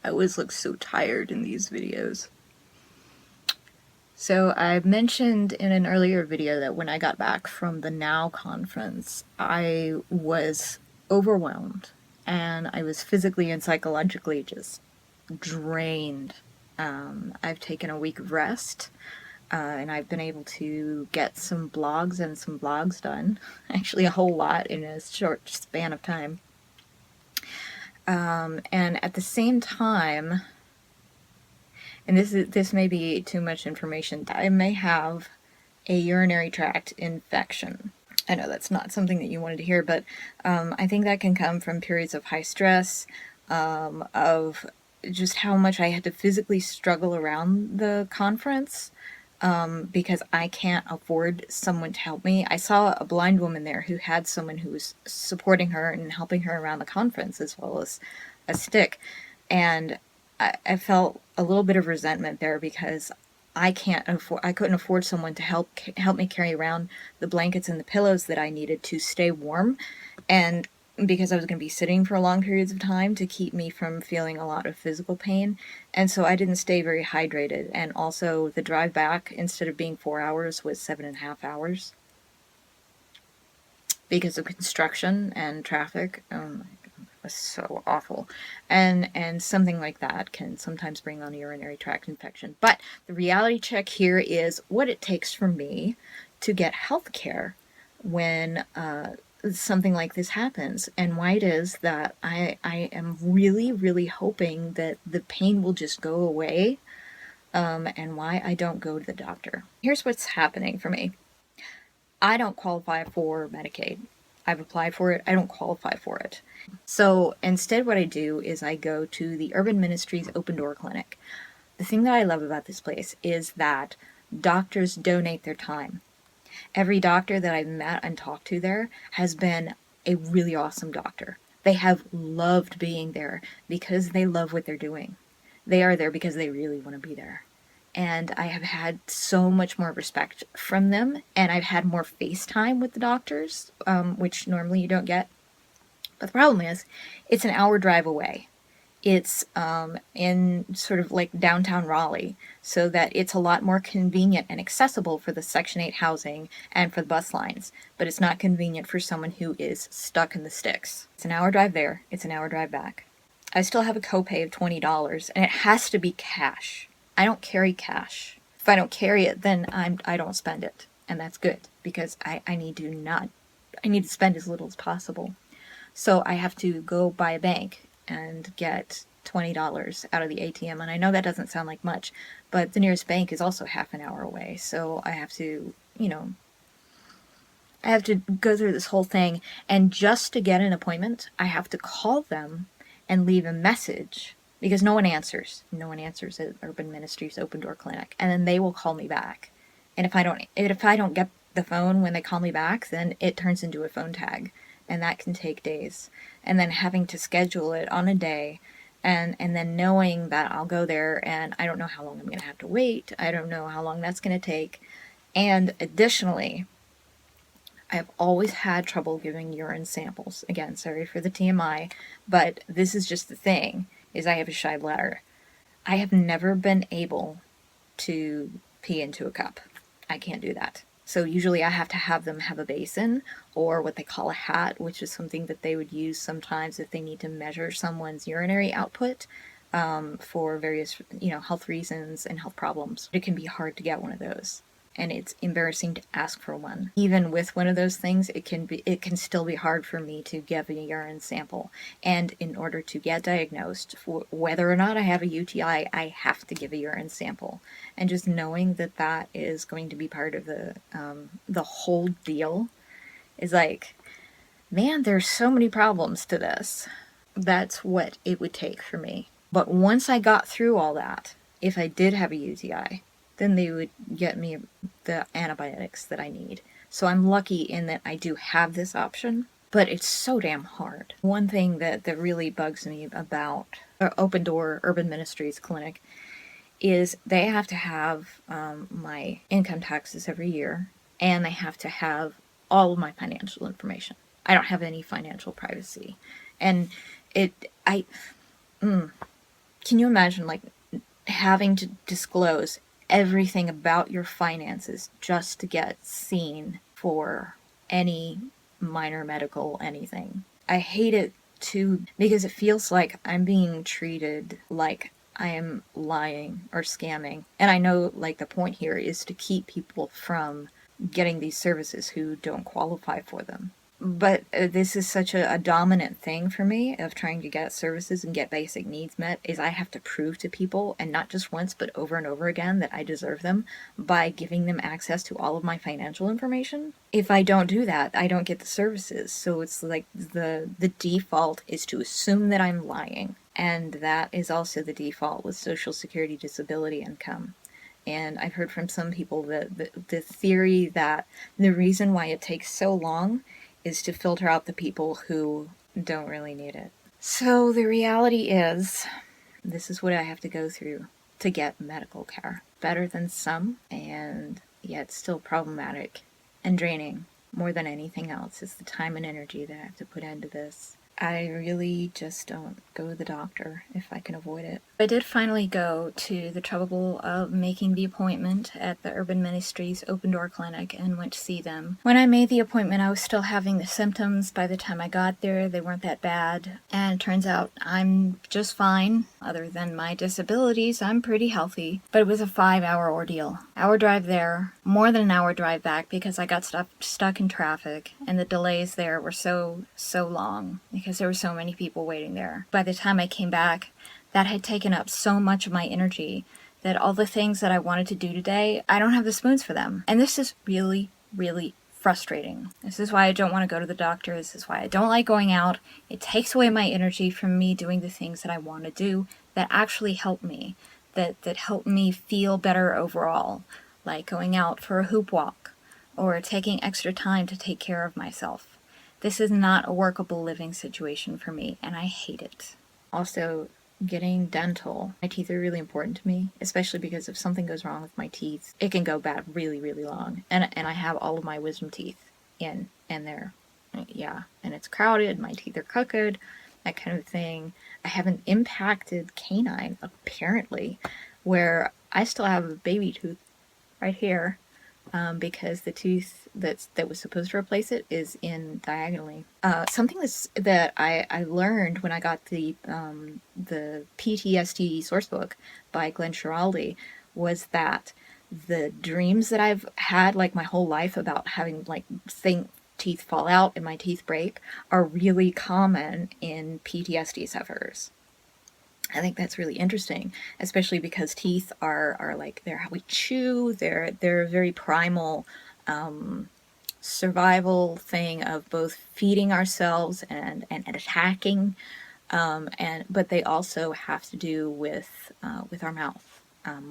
I always look so tired in these videos. So I mentioned in an earlier video that when I got back from the NOW conference, I was overwhelmed and I was physically and psychologically just drained. I've taken a week of rest, and I've been able to get some blogs and some vlogs done. Actually, a whole lot in a short span of time. And at the same time, and this may be too much information, I may have a urinary tract infection. I know that's not something that you wanted to hear, but I think that can come from periods of high stress, of just how much I had to physically struggle around the conference, because I can't afford someone to help me. I saw a blind woman there who had someone who was supporting her and helping her around the conference, as well as a stick, and I felt a little bit of resentment there because I couldn't afford someone to help me carry around the blankets and the pillows that I needed to stay warm, and because I was going to be sitting for long periods of time to keep me from feeling a lot of physical pain. And so I didn't stay very hydrated. And also the drive back, instead of being 4 hours, was 7.5 hours because of construction and traffic. It was so awful. And something like that can sometimes bring on a urinary tract infection. But the reality check here is what it takes for me to get health care when something like this happens, and why it is that I am really, really hoping that the pain will just go away, and why I don't go to the doctor. Here's what's happening for me. I don't qualify for Medicaid. I've applied for it. I don't qualify for it. So instead what I do is I go to the Urban Ministries Open Door Clinic. The thing that I love about this place is that doctors donate their time. Every doctor that I've met and talked to there has been a really awesome doctor. They have loved being there because they love what they're doing. They are there because they really want to be there. And I have had so much more respect from them, and I've had more face time with the doctors, which normally you don't get. But the problem is, it's an hour drive away. It's in sort of like downtown Raleigh, so that it's a lot more convenient and accessible for the Section 8 housing and for the bus lines, but it's not convenient for someone who is stuck in the sticks. It's an hour drive there, it's an hour drive back. I still have a copay of $20, and it has to be cash. I don't carry cash. If I don't carry it, then I don't spend it, and that's good, because I need to spend as little as possible. So I have to go by a bank and get $20 out of the ATM. And I know that doesn't sound like much, but the nearest bank is also half an hour away. So I have to, I have to go through this whole thing. And just to get an appointment, I have to call them and leave a message, because no one answers. No one answers at Urban Ministries Open Door Clinic. And then they will call me back. And if I don't get the phone when they call me back, then it turns into a phone tag. And that can take days. And then having to schedule it on a day, and then knowing that I'll go there and I don't know how long I'm going to have to wait. I don't know how long that's going to take. And additionally, I've always had trouble giving urine samples. Again, sorry for the TMI, but this is just the thing, is I have a shy bladder. I have never been able to pee into a cup. I can't do that. So usually I have to have them have a basin, or what they call a hat, which is something that they would use sometimes if they need to measure someone's urinary output, for various, health reasons and health problems. It can be hard to get one of those, and it's embarrassing to ask for one. Even with one of those things, it can still be hard for me to give a urine sample. And in order to get diagnosed for whether or not I have a UTI, I have to give a urine sample. And just knowing that that is going to be part of the whole deal is like, man, there's so many problems to this. That's what it would take for me. But once I got through all that, if I did have a UTI, then they would get me the antibiotics that I need. So I'm lucky in that I do have this option, but it's so damn hard. One thing that really bugs me about Open Door Urban Ministries Clinic is they have to have my income taxes every year, and they have to have all of my financial information. I don't have any financial privacy. And Can you imagine, like, having to disclose everything about your finances just to get seen for any minor medical anything? I hate it too because it feels like I'm being treated like I am lying or scamming. And I know, like, the point here is to keep people from getting these services who don't qualify for them. But this is such a dominant thing for me of trying to get services and get basic needs met, is I have to prove to people, and not just once but over and over again, that I deserve them by giving them access to all of my financial information. If I don't do that, I don't get the services. So it's like the default is to assume that I'm lying. And that is also the default with Social Security disability income. And I've heard from some people that the theory that the reason why it takes so long is to filter out the people who don't really need it. So the reality is, this is what I have to go through to get medical care. Better than some, and yet still problematic and draining. More than anything else is the time and energy that I have to put into this. I really just don't go to the doctor if I can avoid it. I did finally go to the trouble of making the appointment at the Urban Ministries Open Door Clinic and went to see them. When I made the appointment, I was still having the symptoms. By the time I got there, they weren't that bad. And it turns out I'm just fine. Other than my disabilities, I'm pretty healthy. But it was a 5-hour ordeal. Hour drive there, more than an hour drive back because I got stuck in traffic, and the delays there were so long because there were so many people waiting there. By the time I came back, that had taken up so much of my energy that all the things that I wanted to do today, I don't have the spoons for them. And this is really, really frustrating. This is why I don't want to go to the doctor. This is why I don't like going out. It takes away my energy from me doing the things that I want to do that actually help me, that help me feel better overall, like going out for a hoop walk or taking extra time to take care of myself. This is not a workable living situation for me, and I hate it. Also, getting dental. My teeth are really important to me, especially because if something goes wrong with my teeth, it can go bad really, really long. And I have all of my wisdom teeth in, and they're, yeah, and it's crowded, my teeth are crooked, that kind of thing. I have an impacted canine, apparently, where I still have a baby tooth right here, because the tooth that was supposed to replace it is in diagonally. Something that I learned when I got the PTSD sourcebook by Glenn Schiraldi was that the dreams that I've had like my whole life about having like teeth fall out and my teeth break are really common in PTSD sufferers. I think that's really interesting, especially because teeth are like, they're how we chew. They're a very primal survival thing of both feeding ourselves and attacking, but they also have to do with our mouth,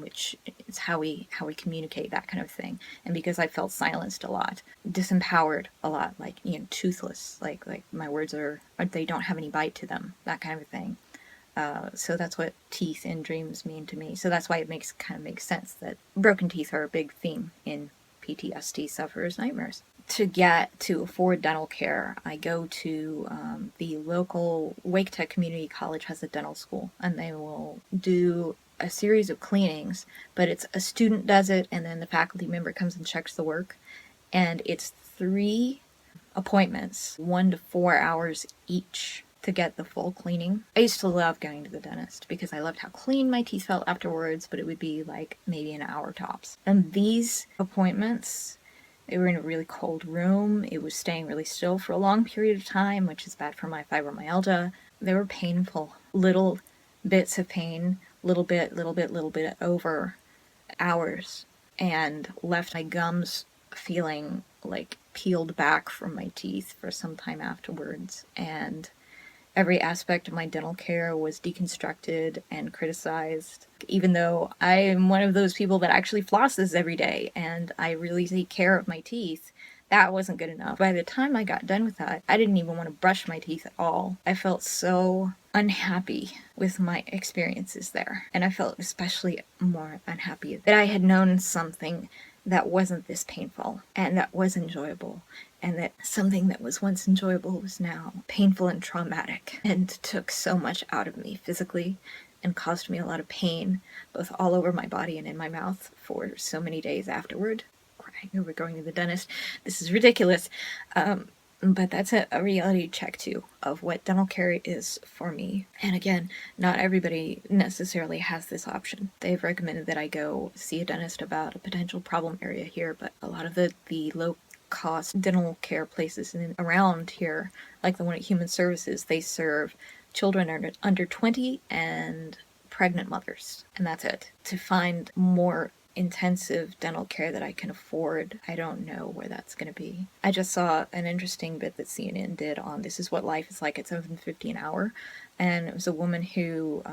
which is how we communicate, that kind of thing. And because I felt silenced a lot, disempowered a lot, like, toothless, like my words are they don't have any bite to them, that kind of thing. So that's what teeth in dreams mean to me. So that's why it makes sense that broken teeth are a big theme in PTSD sufferers' nightmares. To afford dental care, I go to the local Wake Tech Community College has a dental school, and they will do a series of cleanings, but it's a student does it, and then the faculty member comes and checks the work, and it's 3 appointments, 1 to 4 hours each, to get the full cleaning. I used to love going to the dentist because I loved how clean my teeth felt afterwards, but it would be like maybe an hour tops. And these appointments, they were in a really cold room. It was staying really still for a long period of time, which is bad for my fibromyalgia. They were painful. Little bits of pain, little bit over hours, and left my gums feeling like peeled back from my teeth for some time afterwards. And every aspect of my dental care was deconstructed and criticized, even though I am one of those people that actually flosses every day and I really take care of my teeth. That wasn't good enough. By the time I got done with that, I didn't even want to brush my teeth at all. I felt so unhappy with my experiences there. And I felt especially more unhappy that I had known something that wasn't this painful and that was enjoyable, and that something that was once enjoyable was now painful and traumatic and took so much out of me physically, and caused me a lot of pain, both all over my body and in my mouth for so many days afterward. Crying over going to the dentist. This is ridiculous. But that's a reality check too of what dental care is for me. And again, not everybody necessarily has this option. They've recommended that I go see a dentist about a potential problem area here, but a lot of the low cost dental care places around here, like the one at Human Services, they serve children under 20 and pregnant mothers, and that's it. To find more intensive dental care that I can afford, I don't know where that's going to be. I just saw an interesting bit that CNN did on This Is What Life Is Like at 7:50 an hour, and it was a woman who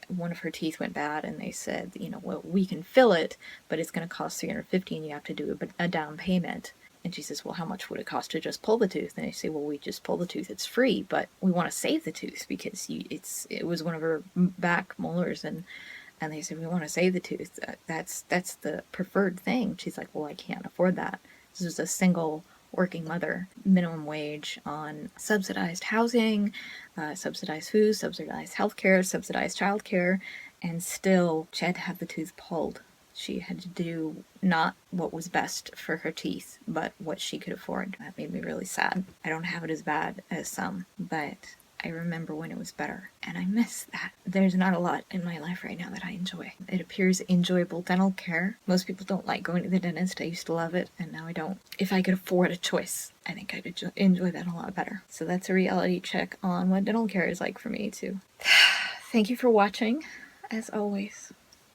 one of her teeth went bad, and they said, well, we can fill it, but it's going to cost $350 and you have to do a down payment. And she says, well, how much would it cost to just pull the tooth? And they say, well, we just pull the tooth. It's free, but we want to save the tooth because it was one of her back molars, and they said, we want to save the tooth. That's the preferred thing. She's like, well, I can't afford that. This was a single working mother, minimum wage on subsidized housing, subsidized food, subsidized healthcare, subsidized childcare, and still she had to have the tooth pulled. She had to do not what was best for her teeth, but what she could afford. That made me really sad. I don't have it as bad as some, but I remember when it was better, and I miss that. There's not a lot in my life right now that I enjoy. It appears enjoyable dental care. Most people don't like going to the dentist. I used to love it, and now I don't. If I could afford a choice, I think I'd enjoy that a lot better. So that's a reality check on what dental care is like for me, too. Thank you for watching, as always.